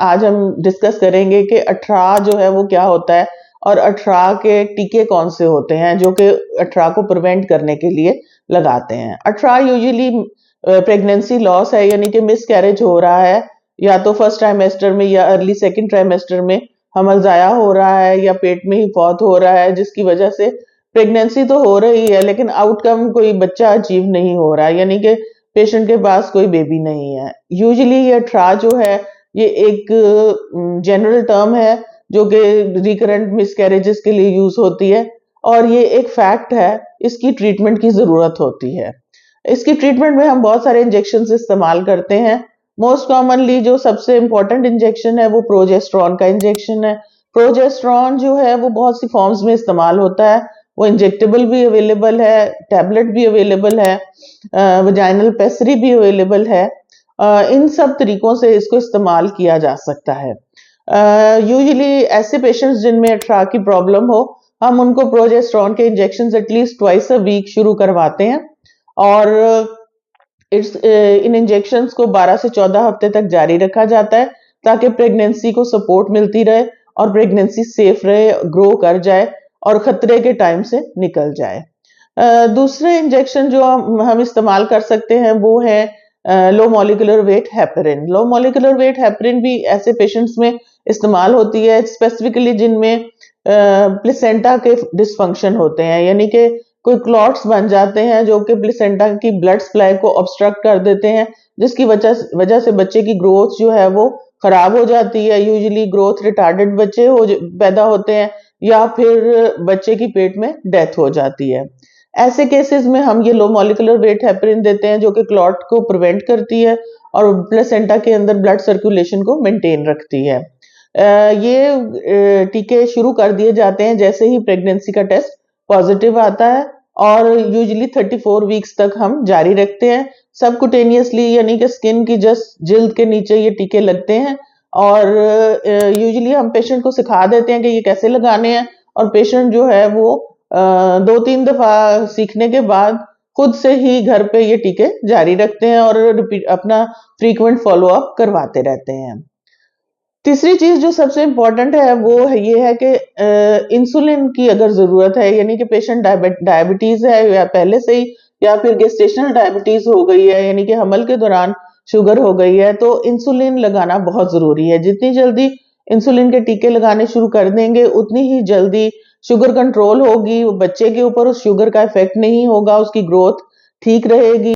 आज हम डिस्कस करेंगे कि अठराह जो है वो क्या होता है और अठराह के टीके कौन से होते हैं जो कि अठराह को प्रिवेंट करने के लिए लगाते हैं। अठराह यूजुअली प्रेगनेंसी लॉस है, यानी कि मिस कैरेज हो रहा है, या तो फर्स्ट ट्राइमेस्टर में या अर्ली सेकंड ट्राइमेस्टर में हमल ज़ाया हो रहा है या पेट में ही फौत हो रहा है, जिसकी वजह से प्रेगनेंसी तो हो रही है लेकिन आउटकम कोई बच्चा अचीव नहीं हो रहा है, यानी कि पेशेंट के पास कोई बेबी नहीं है। यूजुअली ये अठराह जो है ये एक जनरल टर्म है जो कि रिकरेंट मिसकैरेजेस के लिए यूज होती है और ये एक फैक्ट है। इसकी ट्रीटमेंट की जरूरत होती है। इसकी ट्रीटमेंट में हम बहुत सारे इंजेक्शन इस्तेमाल करते हैं। मोस्ट कॉमनली जो सबसे इंपॉर्टेंट इंजेक्शन है वो प्रोजेस्टेरॉन का इंजेक्शन है। प्रोजेस्टेरॉन जो है वो बहुत सी फॉर्म्स में इस्तेमाल होता है। वो इंजेक्टेबल भी अवेलेबल है, टैबलेट भी अवेलेबल है, वजाइनल पेसरी भी अवेलेबल है। इन सब तरीकों से इसको इस्तेमाल किया जा सकता है। यूजुअली ऐसे पेशेंट्स जिनमें अठराह की प्रॉब्लम हो, हम उनको प्रोजेस्टेरॉन के injection at least twice a week शुरू करवाते हैं और इन इंजेक्शंस को 12 से 14 हफ्ते तक जारी रखा जाता है ताकि प्रेगनेंसी को सपोर्ट मिलती रहे और प्रेगनेंसी सेफ रहे, ग्रो कर जाए और खतरे के टाइम से निकल जाए। दूसरे इंजेक्शन जो हम इस्तेमाल कर सकते हैं वो है low molecular weight heparin. Low molecular weight heparin भी ऐसे पेशेंट्स में इस्तेमाल होती है, स्पेसिफिकली जिनमें प्लेसेंटा के डिसफंक्शन होते हैं, यानी कि कोई क्लॉट्स बन जाते हैं जो कि प्लेसेंटा की ब्लड सप्लाई को ऑब्स्ट्रक्ट कर देते हैं, जिसकी वजह से बच्चे की ग्रोथ जो है वो खराब हो जाती है। यूजुअली ग्रोथ रिटार्डेड बच्चे पैदा होते हैं या फिर बच्चे की पेट में डेथ हो जाती है। ऐसे केसेस में हम ये लो मॉलिक्यूलर वेट हेपरिन देते हैं जो कि क्लॉट को प्रिवेंट करती है और प्लेसेंटा के अंदर ब्लड सर्कुलेशन को मेंटेन रखती है। ये टीके शुरू कर दिए जाते हैं जैसे ही प्रेगनेंसी का टेस्ट पॉजिटिव आता है और यूजुअली 34 वीक्स तक हम जारी रखते हैं। सबकुटेनियसली यानी कि स्किन की जस्ट जिल्द के नीचे ये टीके लगते हैं और यूजुअली हम पेशेंट को सिखा देते हैं कि ये कैसे लगाने हैं और पेशेंट जो है वो 2-3 दफा सीखने के बाद खुद से ही घर पे ये टीके जारी रखते हैं और अपना फ्रीक्वेंट फॉलो अप करवाते रहते हैं। तीसरी चीज जो सबसे इम्पोर्टेंट है वो है ये है कि इंसुलिन की अगर जरूरत है, यानी कि पेशेंट डायबिटीज है या पहले से ही या फिर गेस्टेशनल डायबिटीज हो गई है, यानी कि हमल के दौरान शुगर हो गई है, तो इंसुलिन लगाना बहुत जरूरी है। जितनी जल्दी इंसुलिन के टीके लगाने शुरू कर देंगे उतनी ही जल्दी शुगर कंट्रोल होगी, बच्चे के ऊपर उस शुगर का इफेक्ट नहीं होगा, उसकी ग्रोथ ठीक रहेगी।